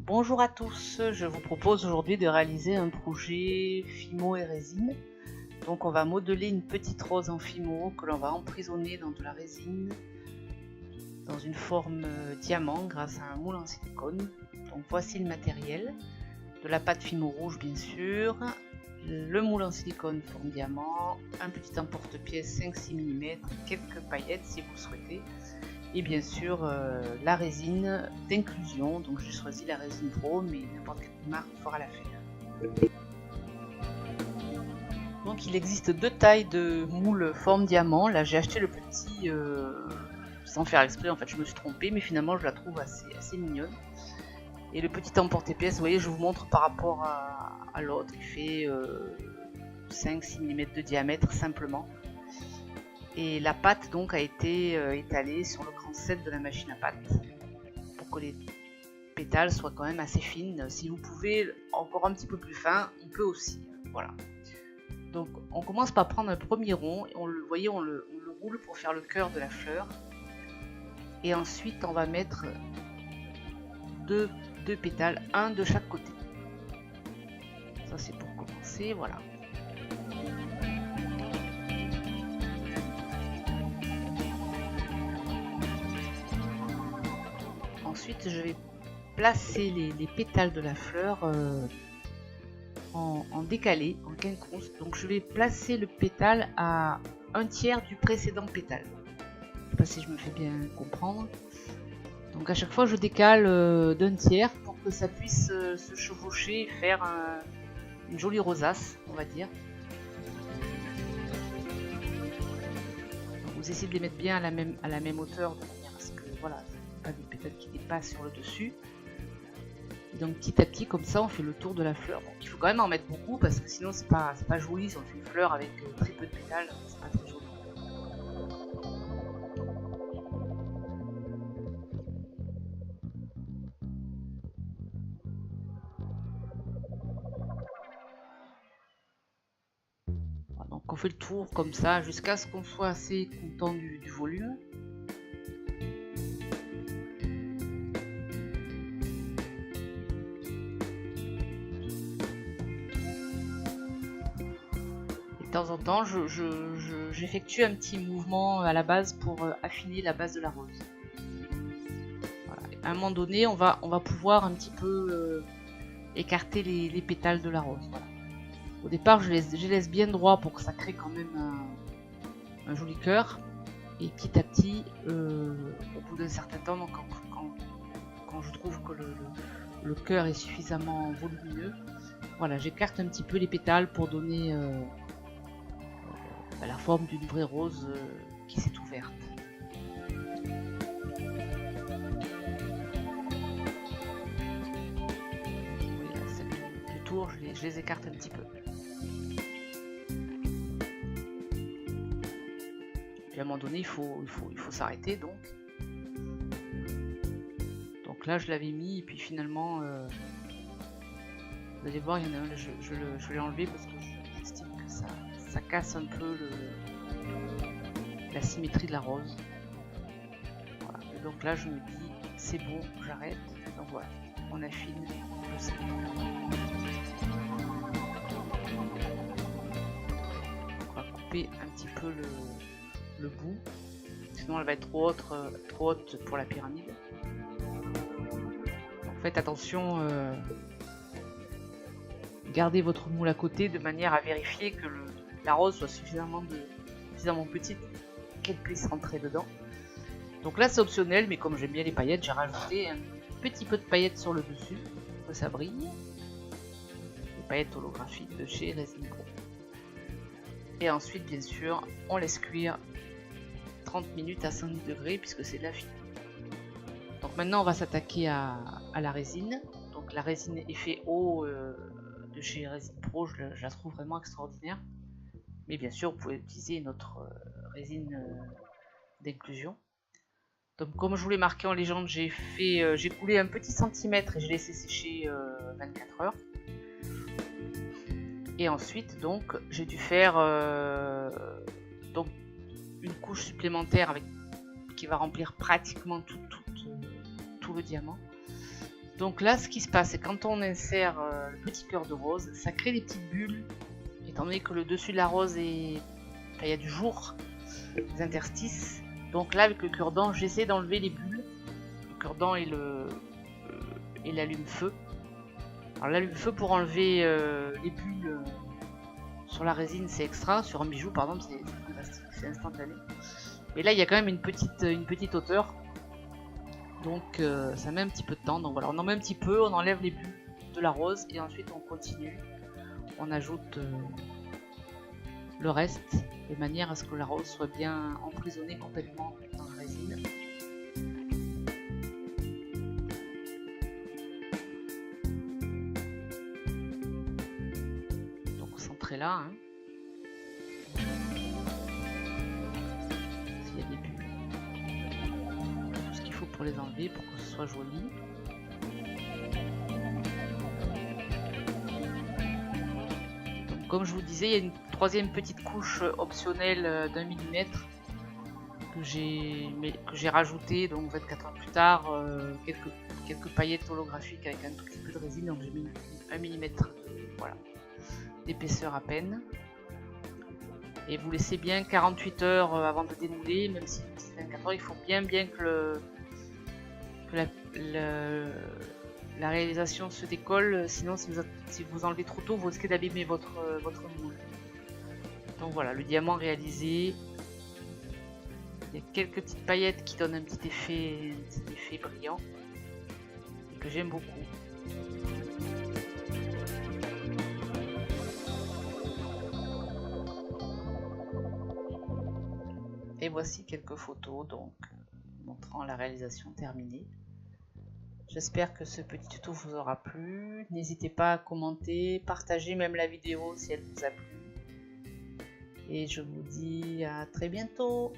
Bonjour à tous, je vous propose aujourd'hui de réaliser un projet Fimo et résine. Donc on va modeler une petite rose en Fimo que l'on va emprisonner dans de la résine dans une forme diamant grâce à un moule en silicone. Donc voici le matériel, de la pâte Fimo rouge bien sûr, le moule en silicone forme diamant, un petit emporte-pièce 5-6 mm, quelques paillettes si vous le souhaitez, et bien sûr la résine d'inclusion. Donc j'ai choisi la résine Pro, mais n'importe quelle marque fera l'affaire. Donc il existe deux tailles de moule forme diamant. Là j'ai acheté le petit sans faire exprès, en fait je me suis trompée, mais finalement je la trouve assez mignonne. Et le petit emporte-pièce, vous voyez, je vous montre par rapport à l'autre, il fait 5-6 mm de diamètre simplement. Et la pâte donc a été étalée sur le cran 7 de la machine à pâte pour que les pétales soient quand même assez fines. Si vous pouvez encore un petit peu plus fin, on peut aussi. Voilà. Donc on commence par prendre un premier rond et on le roule pour faire le cœur de la fleur. Et ensuite on va mettre deux pétales, un de chaque côté. Ça c'est pour commencer, voilà. Ensuite je vais placer les pétales de la fleur en décalé, en quinconce. Donc je vais placer le pétale à un tiers du précédent pétale. Je ne sais pas si je me fais bien comprendre. Donc à chaque fois je décale d'un tiers pour que ça puisse se chevaucher et faire une jolie rosace, on va dire. Donc vous essayez de les mettre bien à la même hauteur, de manière à ce que voilà, pas des pétales qui dépassent sur le dessus. Et donc petit à petit comme ça on fait le tour de la fleur. Donc il faut quand même en mettre beaucoup parce que sinon c'est pas joli. Si on fait une fleur avec très peu de pétales, c'est pas très joli. Voilà, donc on fait le tour comme ça jusqu'à ce qu'on soit assez content du volume. De temps en temps, j'effectue un petit mouvement à la base pour affiner la base de la rose. Voilà. À un moment donné, on va pouvoir un petit peu écarter les pétales de la rose. Voilà. Au départ, je les laisse bien droits pour que ça crée quand même un joli cœur. Et petit à petit, au bout d'un certain temps, donc quand je trouve que le cœur est suffisamment volumineux, voilà, j'écarte un petit peu les pétales pour donner la forme d'une vraie rose qui s'est ouverte. Voilà, celle du tour, je les écarte un petit peu. Puis à un moment donné, il faut s'arrêter donc. Donc là, je l'avais mis et puis finalement, vous allez voir, il y en a un, je l'ai enlevé parce que j'estime que ça casse un peu la symétrie de la rose. Voilà. Et donc là je me dis c'est bon, j'arrête. Donc voilà, on affine le sac. On va couper un petit peu le bout, sinon elle va être trop haute pour la pyramide. Donc faites attention, gardez votre moule à côté de manière à vérifier que la rose soit suffisamment petite qu'elle puisse rentrer dedans. Donc là c'est optionnel, mais comme j'aime bien les paillettes, j'ai rajouté un petit peu de paillettes sur le dessus pour que ça brille. Les paillettes holographiques de chez Résine Pro. Et ensuite bien sûr on laisse cuire 30 minutes à 110 degrés puisque c'est de la fine. Donc maintenant on va s'attaquer à la résine. Donc la résine effet eau de chez Résine Pro, je la trouve vraiment extraordinaire. Mais bien sûr, vous pouvez utiliser une autre résine d'inclusion. Donc comme je vous l'ai marqué en légende, j'ai coulé un petit centimètre et j'ai laissé sécher 24 heures. Et ensuite, donc, j'ai dû faire donc, une couche supplémentaire qui va remplir pratiquement tout le diamant. Donc là, ce qui se passe, c'est quand on insère le petit cœur de rose, ça crée des petites bulles, étant donné que le dessus de la rose est... Enfin, il y a du jour, des interstices. Donc là, avec le cure-dent, j'essaie d'enlever les bulles. Le cure-dent et l'allume-feu. Alors l'allume-feu pour enlever les bulles sur la résine, c'est extra. Sur un bijou, par exemple, c'est fantastique, c'est instantané. Mais là, il y a quand même une petite hauteur. Donc ça met un petit peu de temps. Donc voilà, on en met un petit peu, on enlève les bulles de la rose et ensuite on continue. On ajoute le reste de manière à ce que la rose soit bien emprisonnée complètement dans la résine. Donc centré là. Hein. S'il y a des bulles. Tout ce qu'il faut pour les enlever pour que ce soit joli. Comme je vous disais, il y a une troisième petite couche optionnelle d'1 mm que j'ai rajouté donc 24 heures plus tard, quelques paillettes holographiques avec un tout petit peu de résine, donc j'ai mis 1 mm voilà, d'épaisseur à peine. Et vous laissez bien 48 heures avant de démouler, même si c'est 24 heures, il faut bien que la réalisation se décolle, sinon si vous enlevez trop tôt, vous risquez d'abîmer votre moule. Donc voilà, le diamant réalisé. Il y a quelques petites paillettes qui donnent un petit effet brillant et que j'aime beaucoup. Et voici quelques photos donc montrant la réalisation terminée. J'espère que ce petit tuto vous aura plu. N'hésitez pas à commenter, partager même la vidéo si elle vous a plu. Et je vous dis à très bientôt.